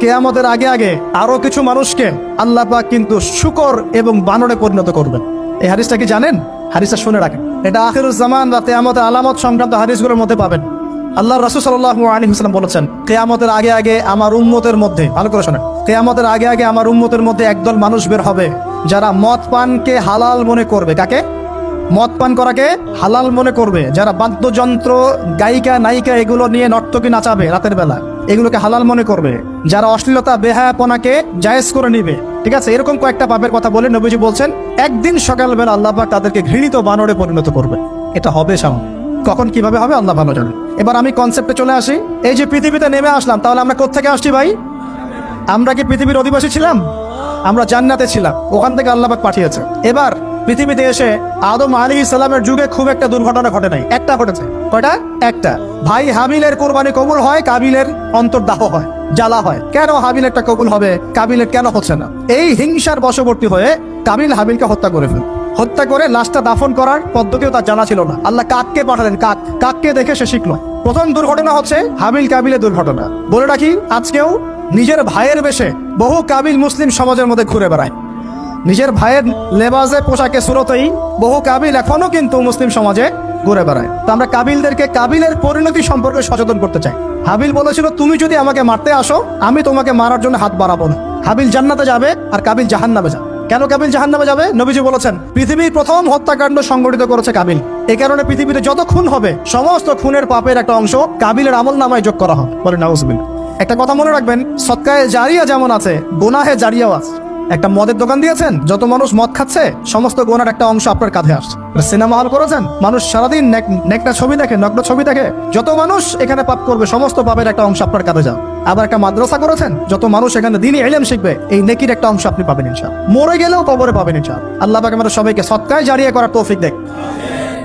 কিয়ামতের আগে আগে আরো কিছু মানুষকে আল্লাহ পাক কিন্তু শূকর এবং বানরে পরিণত করবেন। এই হাদিসটা কি জানেন? হাদিসটা শুনে রাখেন, এটা আখিরুজ জামান বা কিয়ামতের আলামত সংক্রান্ত হাদিসগুলোর মধ্যে পাবেন। আল্লাহ রাসূল সাল্লাল্লাহু আলাইহি ওয়াসাল্লাম বলেছেন, কিয়ামতের আগে আগে আমার উম্মতের মধ্যে, ভালো করে শোনেন, কিয়ামতের আগে আগে আমার উম্মতের মধ্যে একদল মানুষ বের হবে যারা মদ পানকে হালাল মনে করবে। কাকে? মদ পান করাকে হালাল মনে করবে। যারা বাদ্যযন্ত্র, গায়িকা, নায়িকা এগুলো নিয়ে নর্তকী নাচাবে রাতের বেলা, এগুলোকে হালাল মনে করবে। যারা অশ্লীলতা, বেহায়াপনাকে জায়েজ করে নিবে, ঠিক আছে, এরকম কয়েকটা পাপের কথা বলে নবীজি বলছেন একদিন সকালবেলা আল্লাহ পাক তাদেরকে ঘৃণিত বানরে পরিণত করবে। এটা হবে সামনে, কখন কিভাবে হবে আল্লাহ ভালো জানেন। এবার আমি কনসেপ্টে চলে আসি। এই যে পৃথিবীতে নেমে আসলাম, তাহলে আমরা কোত্থেকে আসছি ভাই? আমরা কি পৃথিবীর অধিবাসী ছিলাম? আমরা জান্নাতে ছিলাম, ওখান থেকে আল্লাহ পাক পাঠিয়েছে। এবার পৃথিবীতে এসে আদম আলাইহিস সালামের যুগে খুব একটা দুর্ঘটনা ঘটে নাই, একটা ঘটেছে। কয়টা? একটা। ভাই হাবিলের কোরবানি কবুল হয়, কাবিলের অন্তর্দাহ হয়, জ্বালা হয়। কেন হাবিলেরটা কবুল হবে, কাবিলের কেন হচ্ছে না? এই হিংসার বশবর্তী হয়ে কাবিল হাবিলকে হত্যা করে ফেল। হত্যা করে লাশটা দাফন করার পদ্ধতিও তার জানা ছিল না। আল্লাহ কাককে পাঠালেন, কাককে দেখে সে শিখলো। প্রথম দুর্ঘটনা হচ্ছে হাবিল কাবিলের দুর্ঘটনা। বলে রাখি, আজকেও নিজের ভাইয়ের বেশে বহু কাবিল মুসলিম সমাজের মধ্যে ঘুরে বেড়ায়। নিজের ভাইয়ের লেবাসে, পোশাকে, সুরতেই বহু কাবিল এখনো কিন্তু মুসলিম সমাজে ঘুরে বেড়ায়। তো আমরা কাবিলদেরকে কাবিলের পরিণতি সম্পর্কে সচেতন করতে চাই। হাবিল বলেছিল, তুমি যদি আমাকে মারতে আসো, আমি তোমাকে মারার জন্য হাত বাড়াবো না। হাবিল জান্নাতে যাবে আর কাবিল জাহান্নামে যাবে। কেন কাবিল জাহান্নামে যাবে? নবীজি বলেছেন, পৃথিবীর প্রথম হত্যাকাণ্ড সংগঠিত করেছে কাবিল। এই কারণে পৃথিবীতে যত খুন হবে, সমস্ত খুনের পাপের একটা অংশ কাবিলের আমলনামায় যোগ করা হবে। বলে নাউজুবিল্লাহ। একটা কথা মনে রাখবেন, সদকায়ে জারিয়া যেমন আছে, গুনাহে জারিয়াও আছে। একটা মদের দোকান দিয়েছেন, যত মানুষ মদ খাচ্ছে, সমস্ত গোনার একটা অংশ আপনার কাঁধে আসছে। সিনেমা হল করেছেন, মানুষ সারাদিন নেকটা ছবি দেখে, নগ্ন ছবি দেখে, যত মানুষ এখানে পাপ করবে, সমস্ত পাপের একটা অংশ আপনার কাঁধে যাও। আবার একটা মাদ্রাসা করেছেন, যত মানুষ এখানে দ্বীনি ইলম শিখবে, এই নেকির একটা অংশ আপনি পাবেন ইনশাআল্লাহ। মরে গেলেও কবরে পাবেন ইনশাআল্লাহ। আল্লাহ পাক আমাদের সবাইকে সদকায়ে জারিয়া করার তৌফিক দেখ,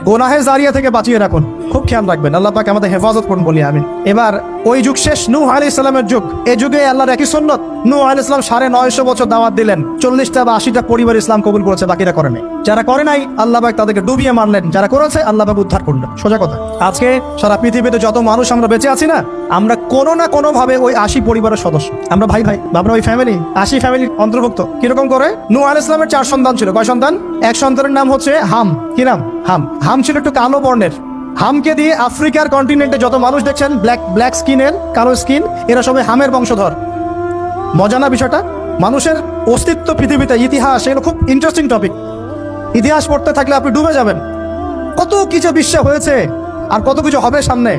গোনাহে জারিয়া থেকে বাঁচিয়ে রাখুন। খুব খেয়াল রাখবেন, আল্লাহ পাক আমাদের হেফাজত করুন বলি আমিন। এবার ওই যুগ শেষ, নূহ আলাইহিস সালামের যুগ। এই যুগে আল্লাহর একই সুন্নত, নূহ আলাইহিস সালাম 950 বছর দাওয়াত দিলেন, 40টা বা 80টা পরিবার ইসলাম কবুল করেছে, বাকিরা করে নাই। যারা করে নাই আল্লাহ পাক তাদেরকে ডুবিয়ে মারলেন, যারা করেছে আল্লাহ পাক উদ্ধার করলেন। সোজা কথা। আজকে সারা পৃথিবীতে যত মানুষ আমরা বেঁচে আছি না, আমরা কোনো না কোনো ভাবে ওই 80 পরিবারের সদস্য। আমরা ভাই ভাই, আমরা ওই ফ্যামিলি, 80 ফ্যামিলির অন্তর্ভুক্ত। কিরকম করে? নূহ আলাইহিস সালামের 4 সন্তান ছিল। কয় সন্তান? এক সন্তানের নাম হচ্ছে হাম। কি নাম? হাম। হাম ছিল একটু কালো বর্ণের। হামকে দিয়ে আফ্রিকার কন্টিনেন্টে যত মানুষ দেখছেন ব্ল্যাক স্কিনের, কালো স্কিন, এরা সবাই হামের বংশধর। মজা না বিষয়টা? মানুষের অস্তিত্ব পৃথিবীতে, ইতিহাস, এগুলো খুব ইন্টারেস্টিং টপিক। ইতিহাস পড়তে থাকলে আপনি ডুবে যাবেন। কত কিছু বিশ্ব হয়েছে আর কত কিছু হবে সামনে।